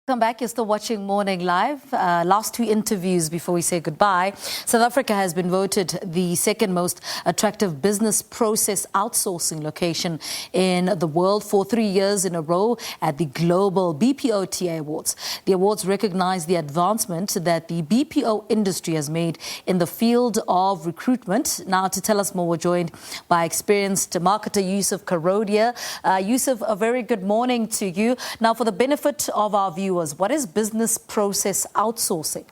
Welcome back. You're still watching Morning Live. Last two interviews before we say goodbye. South Africa has been voted the second most attractive business process outsourcing location in the world for 3 years in a row at the Global BPO TA Awards. The awards recognize the advancement that the BPO industry has made in the field of recruitment. Now, to tell us more, we're joined by experienced marketer Yousuf Karodia. Yousuf, a very good morning to you. Now, for the benefit of our viewers, what is business process outsourcing?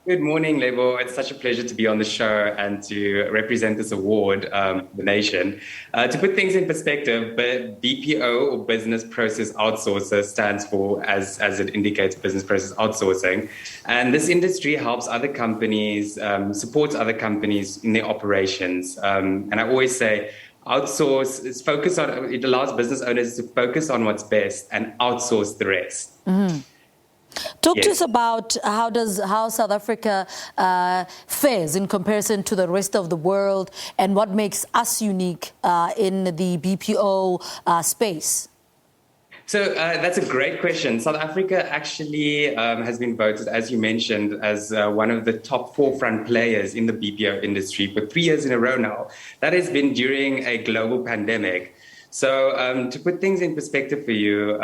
Good morning, Lebo. It's such a pleasure to be on the show and to represent this award, the nation. To put things in perspective, BPO, or Business Process Outsourcer, stands for, as it indicates, Business Process Outsourcing. And this industry helps other companies, supports other companies in their operations. And I always say, outsource is focus on, it allows business owners to focus on what's best and outsource the rest. Mm-hmm. Talk to us about how South Africa fares in comparison to the rest of the world and what makes us unique in the BPO space. So that's a great question. South Africa actually has been voted, as you mentioned, as one of the top forefront players in the BPO industry for 3 years in a row now. That has been during a global pandemic. So to put things in perspective for you,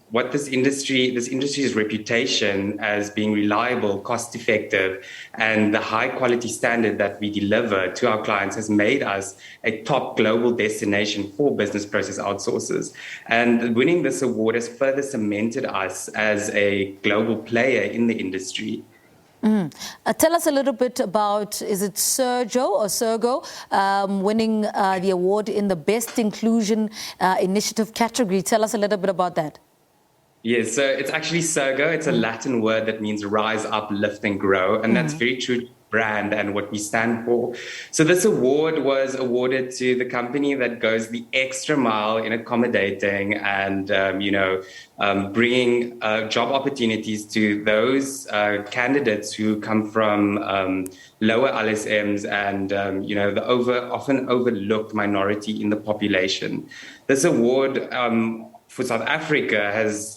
what this industry's reputation as being reliable, cost effective, and the high quality standard that we deliver to our clients has made us a top global destination for business process outsourcers. And winning this award has further cemented us as a global player in the industry. Tell us a little bit about, is it Sergo winning the award in the Best Inclusion Initiative category? Tell us a little bit about that. Yes, so it's actually Sergo. It's a Latin word that means rise up, lift and grow. And that's very true to brand and what we stand for. So this award was awarded to the company that goes the extra mile in accommodating and, bringing job opportunities to those candidates who come from lower LSMs and, the often overlooked minority in the population. This award for South Africa has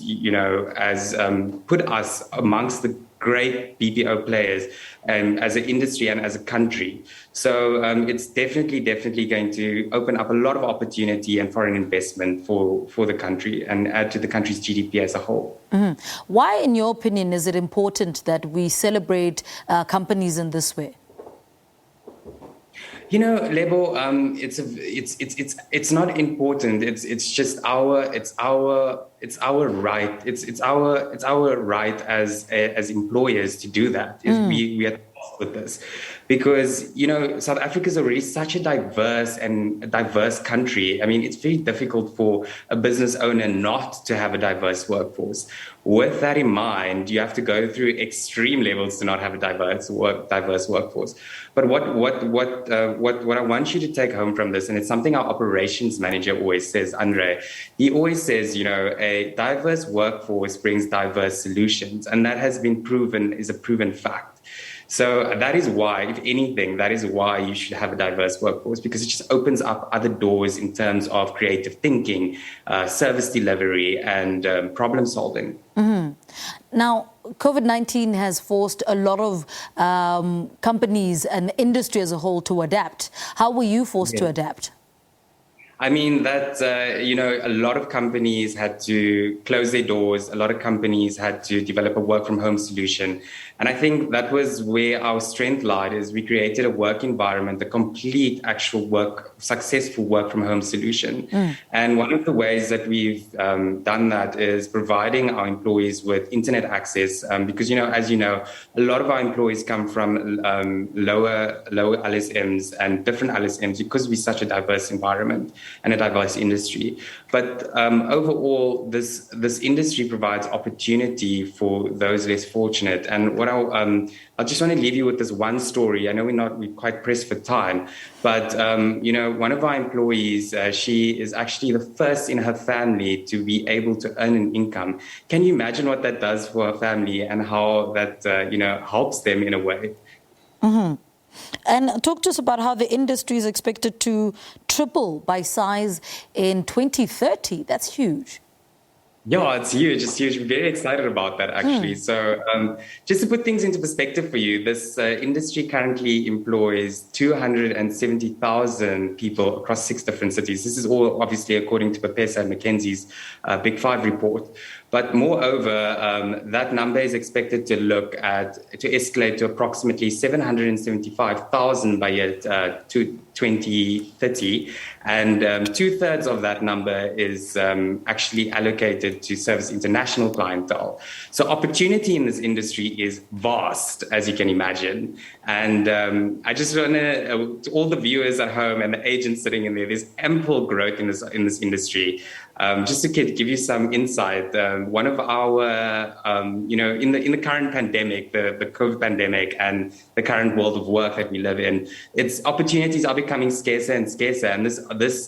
put us amongst the great BPO players as an industry and as a country. So it's definitely going to open up a lot of opportunity and foreign investment for the country and add to the country's GDP as a whole. Mm-hmm. Why, in your opinion, is it important that we celebrate companies in this way? Lebo, it's not important. It's just our right. It's our right as employers to do that. We are tasked with this because South Africa is already such a diverse country. I mean, it's very difficult for a business owner not to have a diverse workforce. With that in mind, you have to go through extreme levels to not have a diverse workforce. But what I want you to take home from this, and it's something our operations manager always says, Andre, he always says, a diverse workforce brings diverse solutions, and that has been proven, is a proven fact. So that is why, if anything, that is why you should have a diverse workforce, because it just opens up other doors in terms of creative thinking, service delivery, and problem solving. Mm-hmm. Now, COVID-19 has forced a lot of companies and industry as a whole to adapt. How were you forced to adapt? I mean, that, a lot of companies had to close their doors. A lot of companies had to develop a work from home solution. And I think that was where our strength lied, is we created a work environment, a complete successful work from home solution. And one of the ways that we've done that is providing our employees with internet access, because, as you know, a lot of our employees come from lower LSMs and different LSMs because we're such a diverse environment and a diverse industry. But overall, this industry provides opportunity for those less fortunate. And what I just want to leave you with this one story. I know we're quite pressed for time, but one of our employees, she is actually the first in her family to be able to earn an income. Can you imagine what that does for her family and how that helps them in a way? Mm-hmm. And talk to us about how the industry is expected to triple by size in 2030. That's huge. Yeah, it's huge. It's huge. Very excited about that, actually. So, just to put things into perspective for you, this industry currently employs 270,000 people across 6 different cities. This is all obviously according to Bapesa and McKinsey's Big Five report. But moreover, that number is expected to escalate to approximately 775,000 by year 2030, and two-thirds of that number is actually allocated to service international clientele. So opportunity in this industry is vast, as you can imagine. And I just want to all the viewers at home and the agents sitting in there, there's ample growth in this industry. Just to give you some insight, one of our, in the current pandemic, the COVID pandemic, and the current world of work that we live in, its opportunities are becoming scarcer and scarcer, and this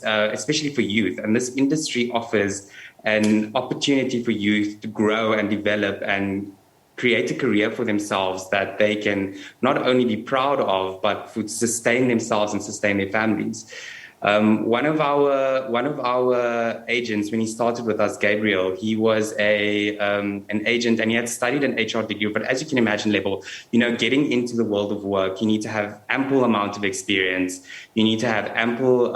especially for youth. And this industry offers an opportunity for youth to grow and develop and create a career for themselves that they can not only be proud of, but to sustain themselves and sustain their families. One of our agents, when he started with us, Gabriel, he was an agent and he had studied an HR degree. But as you can imagine, level, getting into the world of work, you need to have ample amount of experience. You need to have ample,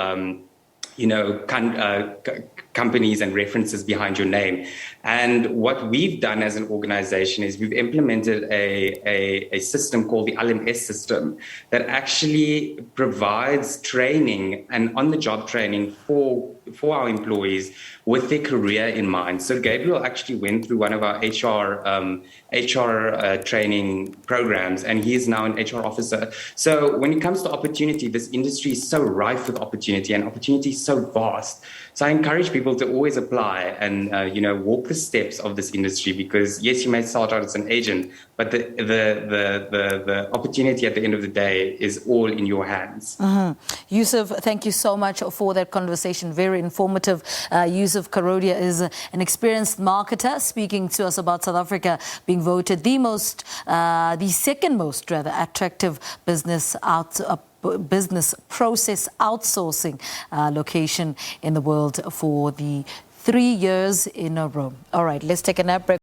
companies and references behind your name. And what we've done as an organization is we've implemented a system called the LMS system that actually provides training and on-the-job training for our employees with their career in mind. So Gabriel actually went through one of our HR training programs, and he is now an HR officer. So when it comes to opportunity, this industry is so rife with opportunity, and opportunity is so vast. So I encourage people to always apply and walk the steps of this industry, because yes, you may start out as an agent, but the opportunity at the end of the day is all in your hands. Yousuf, thank you so much for that conversation. Very informative. Yousuf Karodia is an experienced marketer speaking to us about South Africa being voted the second most attractive business process outsourcing location in the world for the 3 years in a row. All right, let's take a nap break.